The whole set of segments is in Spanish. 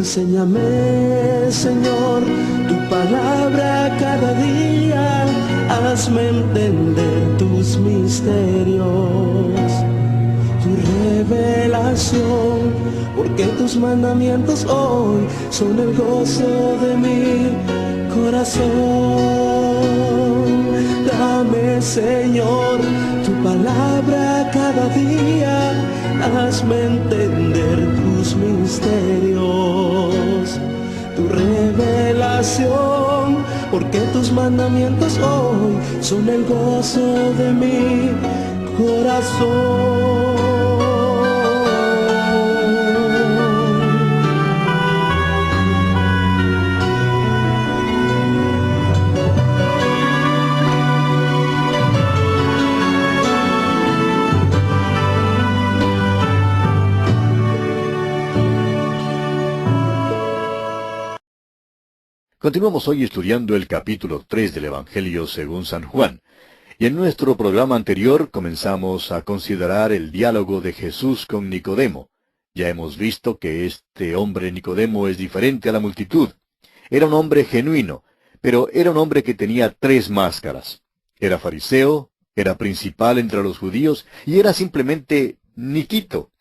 Enséñame, Señor, tu palabra cada día, hazme entender tus misterios, tu revelación, porque tus mandamientos hoy son el gozo de mi corazón. Dame, Señor, tu palabra cada día, hazme entender tus misterios, tu revelación, porque tus mandamientos hoy son el gozo de mi corazón. Continuamos hoy estudiando el capítulo 3 del Evangelio según San Juan. Y en nuestro programa anterior comenzamos a considerar el diálogo de Jesús con Nicodemo. Ya hemos visto que este hombre Nicodemo es diferente a la multitud. Era un hombre genuino, pero era un hombre que tenía tres máscaras. Era fariseo, era principal entre los judíos y era simplemente Niquito.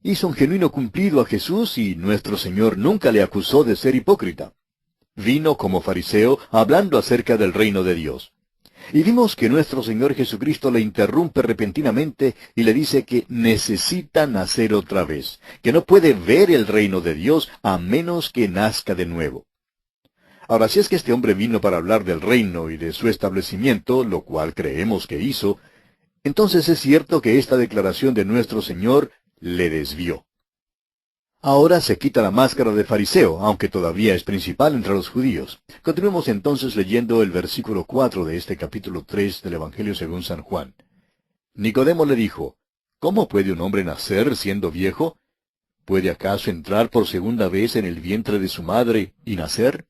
Hizo un genuino cumplido a Jesús y nuestro Señor nunca le acusó de ser hipócrita. Vino como fariseo hablando acerca del reino de Dios. Y vimos que nuestro Señor Jesucristo le interrumpe repentinamente y le dice que necesita nacer otra vez, que no puede ver el reino de Dios a menos que nazca de nuevo. Ahora, si es que este hombre vino para hablar del reino y de su establecimiento, lo cual creemos que hizo, entonces es cierto que esta declaración de nuestro Señor le desvió. Ahora se quita la máscara de fariseo, aunque todavía es principal entre los judíos. Continuemos entonces leyendo el versículo 4 de este capítulo 3 del Evangelio según San Juan. Nicodemo le dijo, ¿cómo puede un hombre nacer siendo viejo? ¿Puede acaso entrar por segunda vez en el vientre de su madre y nacer?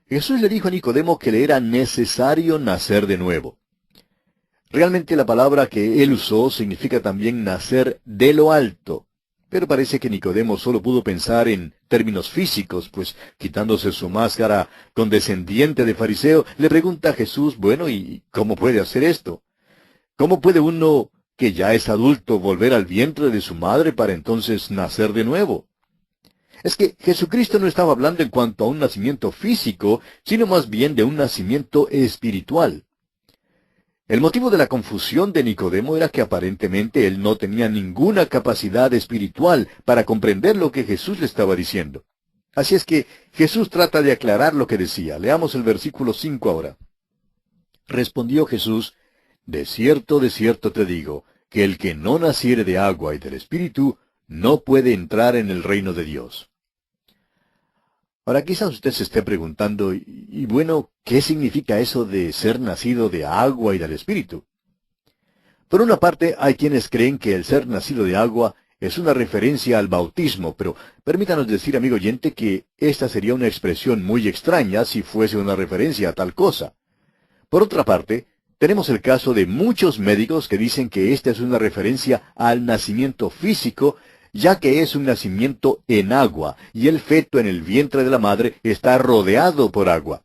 Jesús le dijo a Nicodemo que le era necesario nacer de nuevo. Realmente la palabra que él usó significa también nacer de lo alto. Pero parece que Nicodemo solo pudo pensar en términos físicos, pues quitándose su máscara condescendiente de fariseo, le pregunta a Jesús, bueno, ¿y cómo puede hacer esto? ¿Cómo puede uno que ya es adulto volver al vientre de su madre para entonces nacer de nuevo? Es que Jesucristo no estaba hablando en cuanto a un nacimiento físico, sino más bien de un nacimiento espiritual. El motivo de la confusión de Nicodemo era que aparentemente él no tenía ninguna capacidad espiritual para comprender lo que Jesús le estaba diciendo. Así es que Jesús trata de aclarar lo que decía. Leamos el versículo 5 ahora. Respondió Jesús, de cierto te digo, que el que no naciere de agua y del Espíritu, no puede entrar en el reino de Dios. Ahora quizás usted se esté preguntando, y bueno, ¿qué significa eso de ser nacido de agua y del Espíritu? Por una parte, hay quienes creen que el ser nacido de agua es una referencia al bautismo, pero permítanos decir, amigo oyente, que esta sería una expresión muy extraña si fuese una referencia a tal cosa. Por otra parte, tenemos el caso de muchos médicos que dicen que esta es una referencia al nacimiento físico, ya que es un nacimiento en agua, y el feto en el vientre de la madre está rodeado por agua.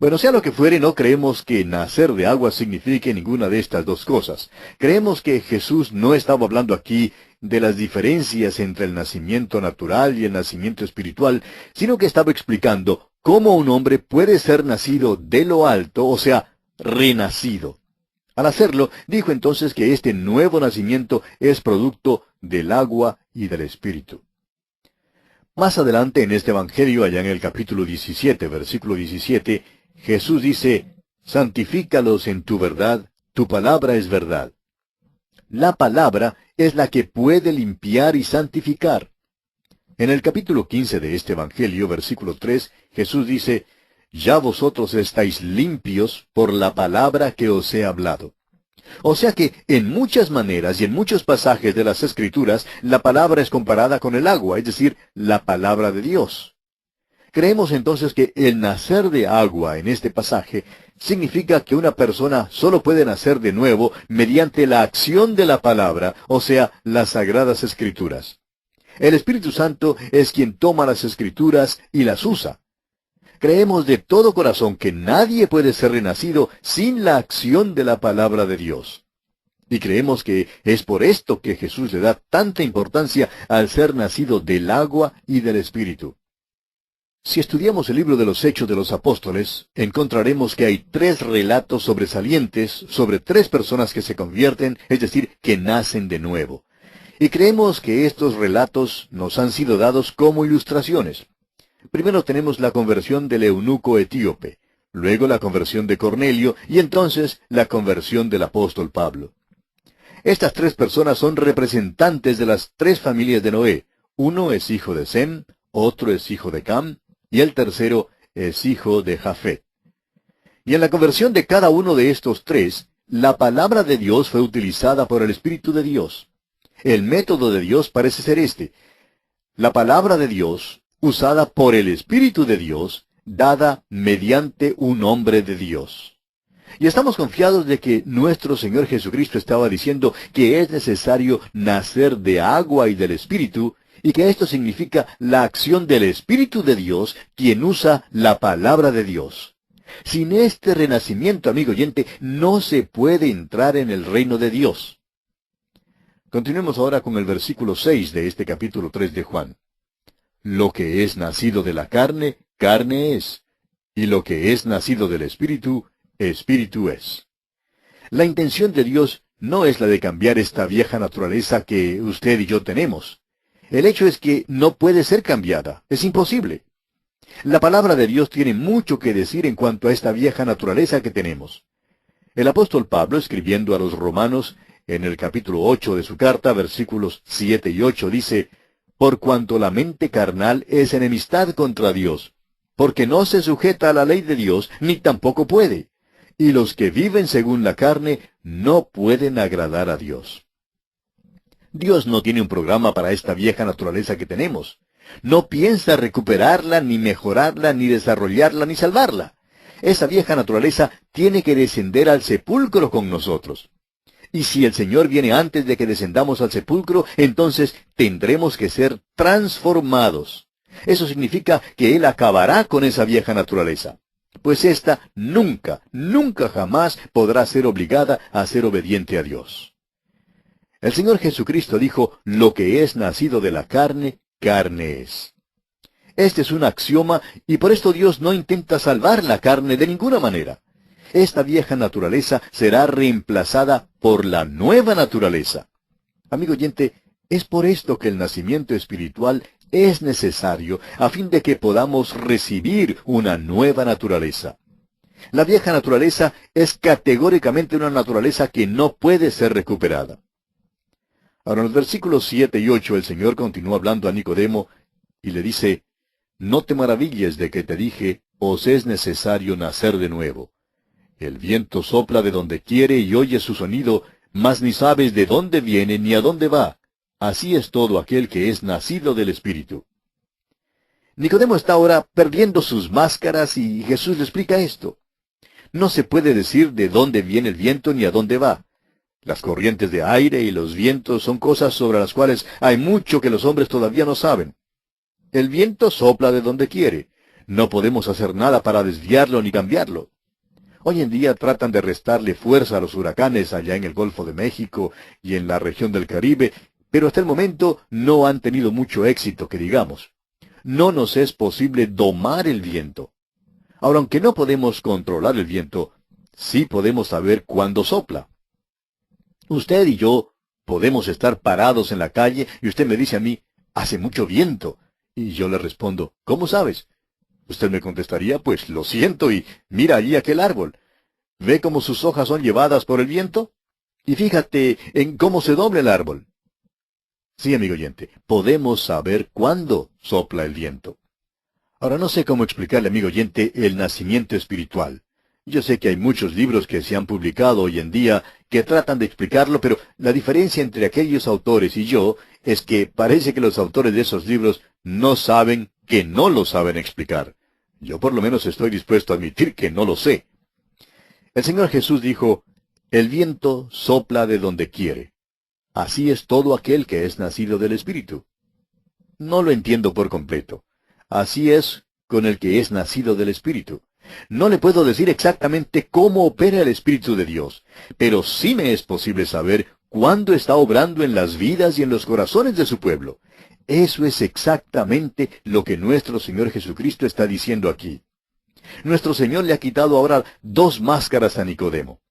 Bueno, sea lo que fuere, no creemos que nacer de agua signifique ninguna de estas dos cosas. Creemos que Jesús no estaba hablando aquí de las diferencias entre el nacimiento natural y el nacimiento espiritual, sino que estaba explicando cómo un hombre puede ser nacido de lo alto, o sea, renacido. Al hacerlo, dijo entonces que este nuevo nacimiento es producto del agua y del Espíritu. Más adelante en este Evangelio, allá en el capítulo 17, versículo 17, Jesús dice, santifícalos en tu verdad, tu palabra es verdad. La palabra es la que puede limpiar y santificar. En el capítulo 15 de este Evangelio, versículo 3, Jesús dice, ya vosotros estáis limpios por la palabra que os he hablado. O sea que en muchas maneras y en muchos pasajes de las Escrituras, la palabra es comparada con el agua, es decir, la palabra de Dios. Creemos entonces que el nacer de agua en este pasaje significa que una persona solo puede nacer de nuevo mediante la acción de la palabra, o sea, las Sagradas Escrituras. El Espíritu Santo es quien toma las Escrituras y las usa. Creemos de todo corazón que nadie puede ser renacido sin la acción de la palabra de Dios. Y creemos que es por esto que Jesús le da tanta importancia al ser nacido del agua y del Espíritu. Si estudiamos el libro de los Hechos de los Apóstoles, encontraremos que hay 3 relatos sobresalientes sobre 3 personas que se convierten, es decir, que nacen de nuevo. Y creemos que estos relatos nos han sido dados como ilustraciones. Primero tenemos la conversión del eunuco etíope, luego la conversión de Cornelio y entonces la conversión del apóstol Pablo. Estas 3 personas son representantes de las 3 familias de Noé. Uno es hijo de Sem, otro es hijo de Cam, y el tercero es hijo de Jafet. Y en la conversión de cada uno de estos 3, la palabra de Dios fue utilizada por el Espíritu de Dios. El método de Dios parece ser este: la palabra de Dios, usada por el Espíritu de Dios, dada mediante un hombre de Dios. Y estamos confiados de que nuestro Señor Jesucristo estaba diciendo que es necesario nacer de agua y del Espíritu, y que esto significa la acción del Espíritu de Dios, quien usa la palabra de Dios. Sin este renacimiento, amigo oyente, no se puede entrar en el reino de Dios. Continuemos ahora con el versículo 6 de este capítulo 3 de Juan. Lo que es nacido de la carne, carne es, y lo que es nacido del Espíritu, Espíritu es. La intención de Dios no es la de cambiar esta vieja naturaleza que usted y yo tenemos. El hecho es que no puede ser cambiada, es imposible. La palabra de Dios tiene mucho que decir en cuanto a esta vieja naturaleza que tenemos. El apóstol Pablo, escribiendo a los romanos, en el capítulo 8 de su carta, versículos 7 y 8, dice: por cuanto la mente carnal es enemistad contra Dios, porque no se sujeta a la ley de Dios, ni tampoco puede. Y los que viven según la carne no pueden agradar a Dios. Dios no tiene un programa para esta vieja naturaleza que tenemos. No piensa recuperarla, ni mejorarla, ni desarrollarla, ni salvarla. Esa vieja naturaleza tiene que descender al sepulcro con nosotros. Y si el Señor viene antes de que descendamos al sepulcro, entonces tendremos que ser transformados. Eso significa que Él acabará con esa vieja naturaleza, pues ésta nunca, nunca jamás podrá ser obligada a ser obediente a Dios. El Señor Jesucristo dijo: lo que es nacido de la carne, carne es. Este es un axioma, y por esto Dios no intenta salvar la carne de ninguna manera. Esta vieja naturaleza será reemplazada por la nueva naturaleza. Amigo oyente, es por esto que el nacimiento espiritual es necesario, a fin de que podamos recibir una nueva naturaleza. La vieja naturaleza es categóricamente una naturaleza que no puede ser recuperada. Ahora, en los versículos 7 y 8, el Señor continúa hablando a Nicodemo y le dice: no te maravilles de que te dije, os es necesario nacer de nuevo. El viento sopla de donde quiere y oye su sonido, mas ni sabes de dónde viene ni a dónde va. Así es todo aquel que es nacido del Espíritu. Nicodemo está ahora perdiendo sus máscaras y Jesús le explica esto. No se puede decir de dónde viene el viento ni a dónde va. Las corrientes de aire y los vientos son cosas sobre las cuales hay mucho que los hombres todavía no saben. El viento sopla de donde quiere. No podemos hacer nada para desviarlo ni cambiarlo. Hoy en día tratan de restarle fuerza a los huracanes allá en el Golfo de México y en la región del Caribe, pero hasta el momento no han tenido mucho éxito, que digamos. No nos es posible domar el viento. Ahora, aunque no podemos controlar el viento, sí podemos saber cuándo sopla. Usted y yo podemos estar parados en la calle y usted me dice a mí: hace mucho viento. Y yo le respondo: ¿cómo sabes? Usted me contestaría: pues lo siento, y mira allí aquel árbol. ¿Ve cómo sus hojas son llevadas por el viento? Y fíjate en cómo se dobla el árbol. Sí, amigo oyente, podemos saber cuándo sopla el viento. Ahora, no sé cómo explicarle, amigo oyente, el nacimiento espiritual. Yo sé que hay muchos libros que se han publicado hoy en día que tratan de explicarlo, pero la diferencia entre aquellos autores y yo es que parece que los autores de esos libros no saben que no lo saben explicar. Yo por lo menos estoy dispuesto a admitir que no lo sé. El Señor Jesús dijo: el viento sopla de donde quiere. Así es todo aquel que es nacido del Espíritu. No lo entiendo por completo. Así es con el que es nacido del Espíritu. No le puedo decir exactamente cómo opera el Espíritu de Dios, pero sí me es posible saber cuándo está obrando en las vidas y en los corazones de su pueblo. Eso es exactamente lo que nuestro Señor Jesucristo está diciendo aquí. Nuestro Señor le ha quitado ahora dos máscaras a Nicodemo.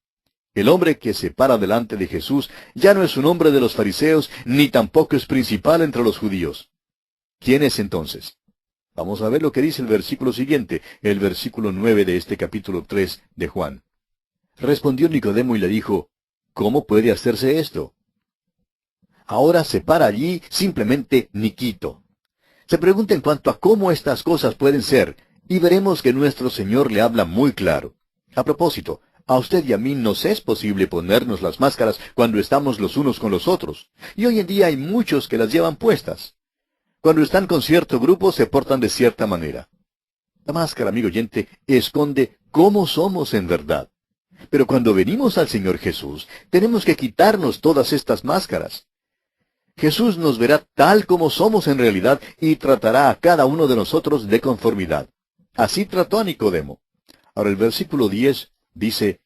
El hombre que se para delante de Jesús ya no es un hombre de los fariseos, ni tampoco es principal entre los judíos. ¿Quién es entonces? Vamos a ver lo que dice el versículo siguiente, el versículo 9 de este capítulo 3 de Juan. Respondió Nicodemo y le dijo, ¿cómo puede hacerse esto? Ahora se para allí simplemente Niquito. Se pregunta en cuanto a cómo estas cosas pueden ser, y veremos que nuestro Señor le habla muy claro. A propósito, a usted y a mí nos es posible ponernos las máscaras cuando estamos los unos con los otros, y hoy en día hay muchos que las llevan puestas. Cuando están con cierto grupo se portan de cierta manera. La máscara, amigo oyente, esconde cómo somos en verdad. Pero cuando venimos al Señor Jesús, tenemos que quitarnos todas estas máscaras. Jesús nos verá tal como somos en realidad y tratará a cada uno de nosotros de conformidad. Así trató a Nicodemo. Ahora el versículo 10 dice,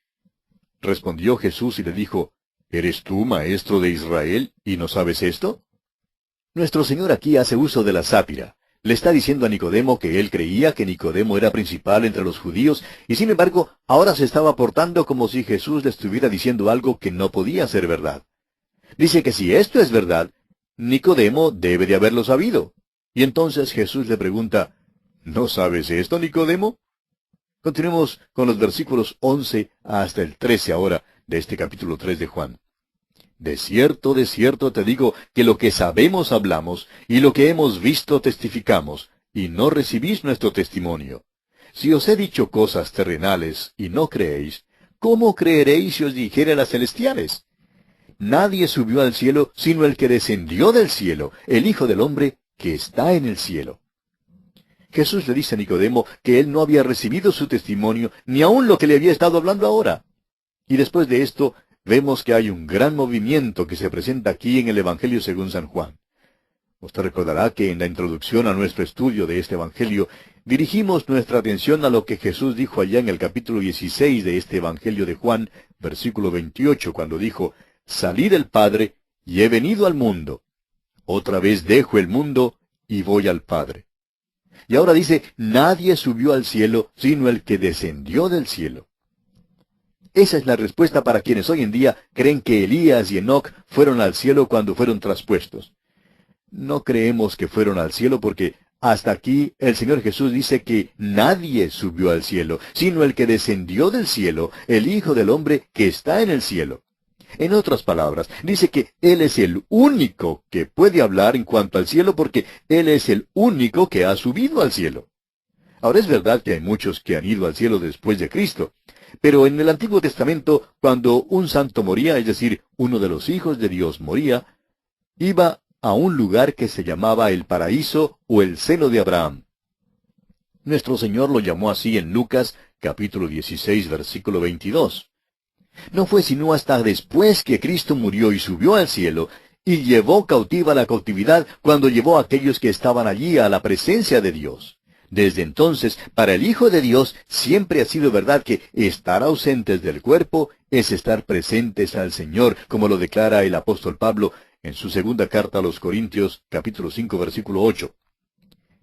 respondió Jesús y le dijo, ¿eres tú maestro de Israel y no sabes esto? Nuestro Señor aquí hace uso de la sátira. Le está diciendo a Nicodemo que él creía que Nicodemo era principal entre los judíos, y sin embargo, ahora se estaba portando como si Jesús le estuviera diciendo algo que no podía ser verdad. Dice que si esto es verdad, Nicodemo debe de haberlo sabido. Y entonces Jesús le pregunta, ¿no sabes esto, Nicodemo? Continuemos con los versículos 11 hasta el 13 ahora de este capítulo 3 de Juan. De cierto te digo que lo que sabemos hablamos, y lo que hemos visto testificamos, y no recibís nuestro testimonio. Si os he dicho cosas terrenales y no creéis, ¿cómo creeréis si os dijere las celestiales? Nadie subió al cielo sino el que descendió del cielo, el Hijo del Hombre que está en el cielo. Jesús le dice a Nicodemo que él no había recibido su testimonio, ni aun lo que le había estado hablando ahora. Y después de esto, vemos que hay un gran movimiento que se presenta aquí en el Evangelio según San Juan. Usted recordará que en la introducción a nuestro estudio de este Evangelio, dirigimos nuestra atención a lo que Jesús dijo allá en el capítulo 16 de este Evangelio de Juan, versículo 28, cuando dijo, «Salí del Padre, y he venido al mundo. Otra vez dejo el mundo, y voy al Padre». Y ahora dice, «Nadie subió al cielo, sino el que descendió del cielo». Esa es la respuesta para quienes hoy en día creen que Elías y Enoc fueron al cielo cuando fueron traspuestos. No creemos que fueron al cielo porque hasta aquí el Señor Jesús dice que nadie subió al cielo, sino el que descendió del cielo, el Hijo del Hombre que está en el cielo. En otras palabras, dice que Él es el único que puede hablar en cuanto al cielo porque Él es el único que ha subido al cielo. Ahora es verdad que hay muchos que han ido al cielo después de Cristo, pero en el Antiguo Testamento, cuando un santo moría, es decir, uno de los hijos de Dios moría, iba a un lugar que se llamaba el paraíso o el seno de Abraham. Nuestro Señor lo llamó así en Lucas, capítulo 16, versículo 22. No fue sino hasta después que Cristo murió y subió al cielo, y llevó cautiva la cautividad cuando llevó a aquellos que estaban allí a la presencia de Dios. Desde entonces, para el Hijo de Dios siempre ha sido verdad que estar ausentes del cuerpo es estar presentes al Señor, como lo declara el apóstol Pablo en su segunda carta a los Corintios, capítulo 5, versículo 8.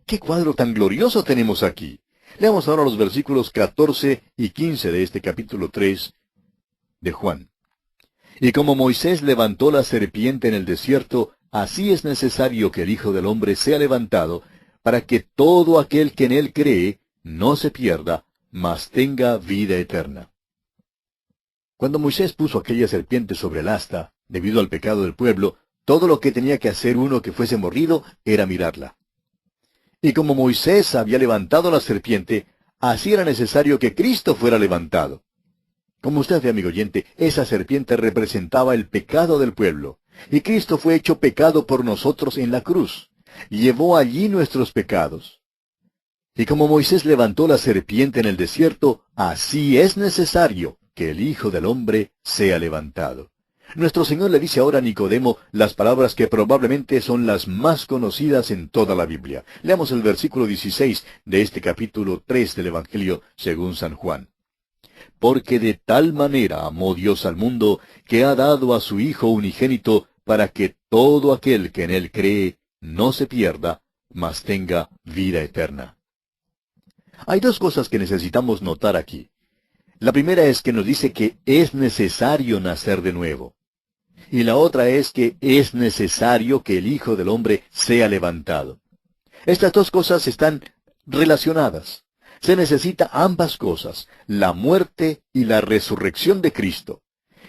¡Qué cuadro tan glorioso tenemos aquí! Leamos ahora los versículos 14 y 15 de este capítulo 3 de Juan. Y como Moisés levantó la serpiente en el desierto, así es necesario que el Hijo del Hombre sea levantado, para que todo aquel que en él cree no se pierda, mas tenga vida eterna. Cuando Moisés puso aquella serpiente sobre el asta, debido al pecado del pueblo, todo lo que tenía que hacer uno que fuese mordido era mirarla. Y como Moisés había levantado la serpiente, así era necesario que Cristo fuera levantado. Como usted ve, amigo oyente, esa serpiente representaba el pecado del pueblo, y Cristo fue hecho pecado por nosotros en la cruz. Llevó allí nuestros pecados. Y como Moisés levantó la serpiente en el desierto, así es necesario que el Hijo del Hombre sea levantado. Nuestro Señor le dice ahora a Nicodemo las palabras que probablemente son las más conocidas en toda la Biblia. Leamos el versículo 16 de este capítulo 3 del Evangelio según San Juan. Porque de tal manera amó Dios al mundo, que ha dado a su Hijo unigénito, para que todo aquel que en él cree no se pierda, mas tenga vida eterna. Hay dos cosas que necesitamos notar aquí. La primera es que nos dice que es necesario nacer de nuevo. Y la otra es que es necesario que el Hijo del Hombre sea levantado. Estas dos cosas están relacionadas. Se necesita ambas cosas, la muerte y la resurrección de Cristo.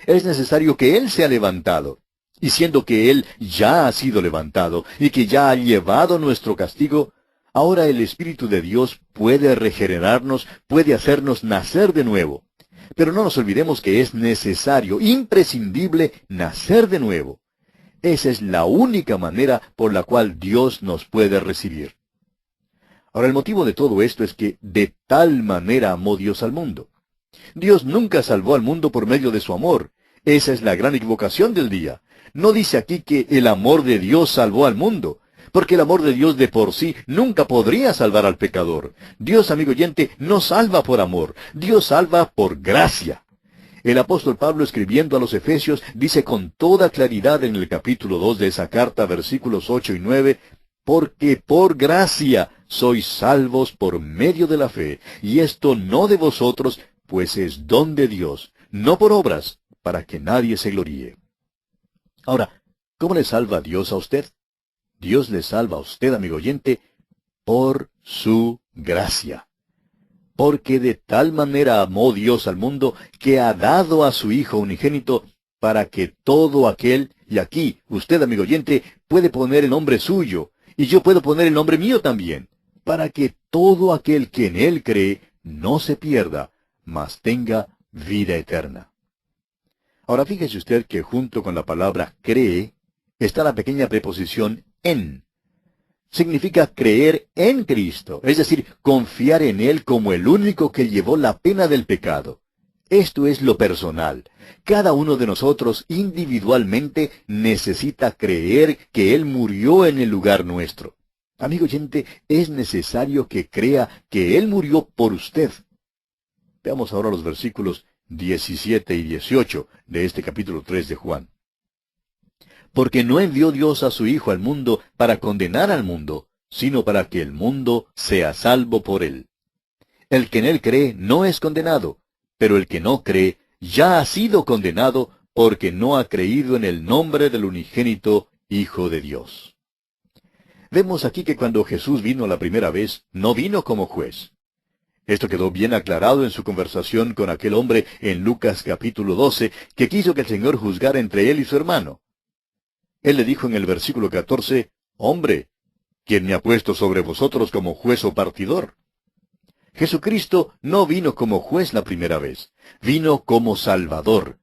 Es necesario que Él sea levantado. Y siendo que Él ya ha sido levantado y que ya ha llevado nuestro castigo, ahora el Espíritu de Dios puede regenerarnos, puede hacernos nacer de nuevo. Pero no nos olvidemos que es necesario, imprescindible, nacer de nuevo. Esa es la única manera por la cual Dios nos puede recibir. Ahora, el motivo de todo esto es que de tal manera amó Dios al mundo. Dios nunca salvó al mundo por medio de su amor. Esa es la gran equivocación del día. No dice aquí que el amor de Dios salvó al mundo, porque el amor de Dios de por sí nunca podría salvar al pecador. Dios, amigo oyente, no salva por amor, Dios salva por gracia. El apóstol Pablo, escribiendo a los Efesios, dice con toda claridad en el capítulo 2 de esa carta, versículos 8 y 9, porque por gracia sois salvos por medio de la fe, y esto no de vosotros, pues es don de Dios, no por obras, para que nadie se gloríe. Ahora, ¿cómo le salva Dios a usted? Dios le salva a usted, amigo oyente, por su gracia. Porque de tal manera amó Dios al mundo, que ha dado a su Hijo unigénito, para que todo aquel, y aquí usted, amigo oyente, puede poner el nombre suyo, y yo puedo poner el nombre mío también, para que todo aquel que en Él cree no se pierda, mas tenga vida eterna. Ahora fíjese usted que junto con la palabra cree está la pequeña preposición en. Significa creer en Cristo, es decir, confiar en Él como el único que llevó la pena del pecado. Esto es lo personal. Cada uno de nosotros individualmente necesita creer que Él murió en el lugar nuestro. Amigo oyente, es necesario que crea que Él murió por usted. Veamos ahora los versículos 17 y 18 de este capítulo 3 de Juan. Porque no envió Dios a su Hijo al mundo para condenar al mundo, sino para que el mundo sea salvo por él. El que en él cree no es condenado, pero el que no cree ya ha sido condenado porque no ha creído en el nombre del unigénito Hijo de Dios. Vemos aquí que cuando Jesús vino la primera vez, no vino como juez. Esto quedó bien aclarado en su conversación con aquel hombre en Lucas capítulo 12, que quiso que el Señor juzgara entre él y su hermano. Él le dijo en el versículo 14, «Hombre, ¿quién me ha puesto sobre vosotros como juez o partidor?» Jesucristo no vino como juez la primera vez, vino como Salvador.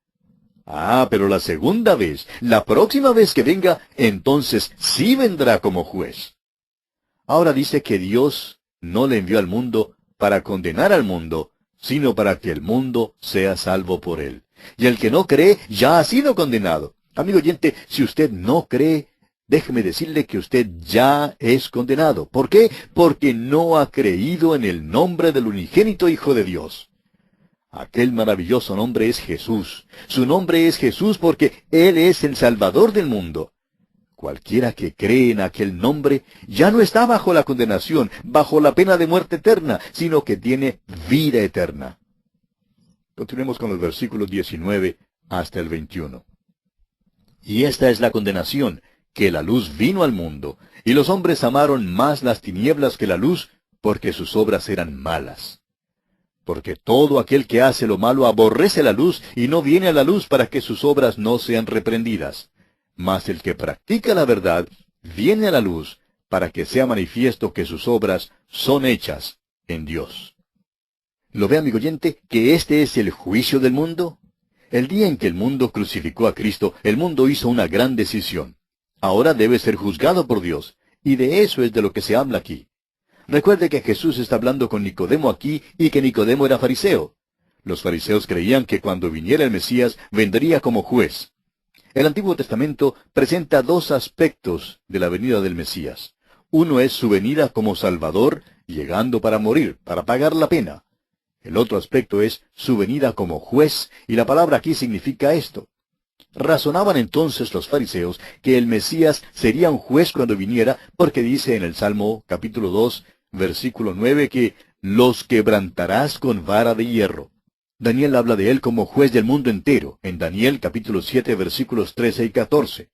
Ah, pero la segunda vez, la próxima vez que venga, entonces sí vendrá como juez. Ahora dice que Dios no le envió al mundo para condenar al mundo, sino para que el mundo sea salvo por él. Y el que no cree ya ha sido condenado. Amigo oyente, si usted no cree, déjeme decirle que usted ya es condenado. ¿Por qué? Porque no ha creído en el nombre del unigénito Hijo de Dios. Aquel maravilloso nombre es Jesús. Su nombre es Jesús porque Él es el Salvador del mundo. Cualquiera que cree en aquel nombre ya no está bajo la condenación, bajo la pena de muerte eterna, sino que tiene vida eterna. Continuemos con los versículos 19 hasta el 21. Y esta es la condenación, que la luz vino al mundo, y los hombres amaron más las tinieblas que la luz, porque sus obras eran malas. Porque todo aquel que hace lo malo aborrece la luz, y no viene a la luz para que sus obras no sean reprendidas. Mas el que practica la verdad, viene a la luz, para que sea manifiesto que sus obras son hechas en Dios. ¿Lo ve, amigo oyente, que este es el juicio del mundo? El día en que el mundo crucificó a Cristo, el mundo hizo una gran decisión. Ahora debe ser juzgado por Dios, y de eso es de lo que se habla aquí. Recuerde que Jesús está hablando con Nicodemo aquí, y que Nicodemo era fariseo. Los fariseos creían que cuando viniera el Mesías, vendría como juez. El Antiguo Testamento presenta dos aspectos de la venida del Mesías. Uno es su venida como Salvador, llegando para morir, para pagar la pena. El otro aspecto es su venida como juez, y la palabra aquí significa esto. Razonaban entonces los fariseos que el Mesías sería un juez cuando viniera, porque dice en el Salmo capítulo 2, versículo 9, que los quebrantarás con vara de hierro. Daniel habla de él como juez del mundo entero, en Daniel capítulo 7, versículos 13 y 14.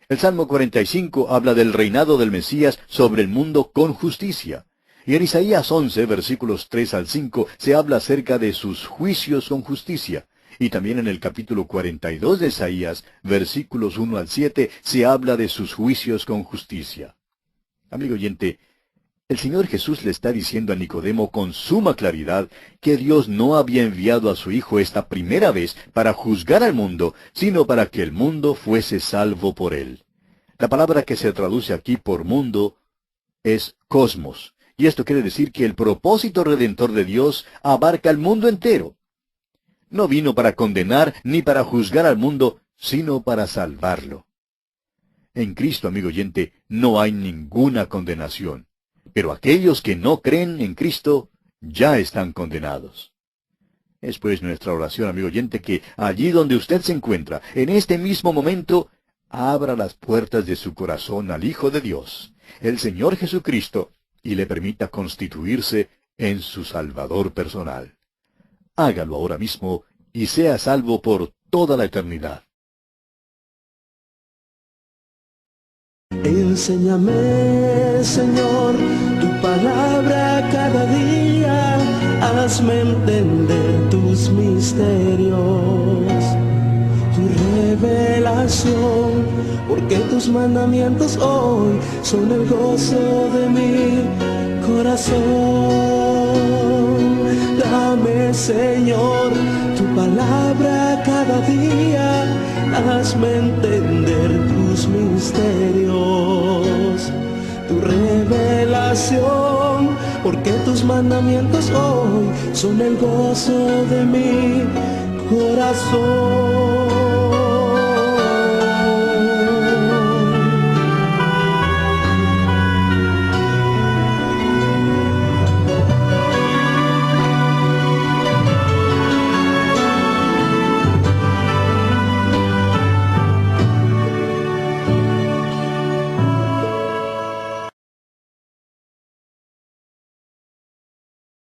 El Salmo 45 habla del reinado del Mesías sobre el mundo con justicia. Y en Isaías 11, versículos 3 al 5, se habla acerca de sus juicios con justicia. Y también en el capítulo 42 de Isaías, versículos 1 al 7, se habla de sus juicios con justicia. Amigo oyente, el Señor Jesús le está diciendo a Nicodemo con suma claridad que Dios no había enviado a su Hijo esta primera vez para juzgar al mundo, sino para que el mundo fuese salvo por él. La palabra que se traduce aquí por mundo es cosmos, y esto quiere decir que el propósito redentor de Dios abarca el mundo entero. No vino para condenar ni para juzgar al mundo, sino para salvarlo. En Cristo, amigo oyente, no hay ninguna condenación. Pero aquellos que no creen en Cristo ya están condenados. Es pues nuestra oración, amigo oyente, que allí donde usted se encuentra, en este mismo momento, abra las puertas de su corazón al Hijo de Dios, el Señor Jesucristo, y le permita constituirse en su Salvador personal. Hágalo ahora mismo y sea salvo por toda la eternidad. Enséñame, Señor, tu palabra cada día, hazme entender tus misterios, tu revelación, porque tus mandamientos hoy son el gozo de mi corazón. Dame, Señor, tu palabra cada día, hazme entender tus misterios, tu revelación, porque tus mandamientos hoy son el gozo de mi corazón.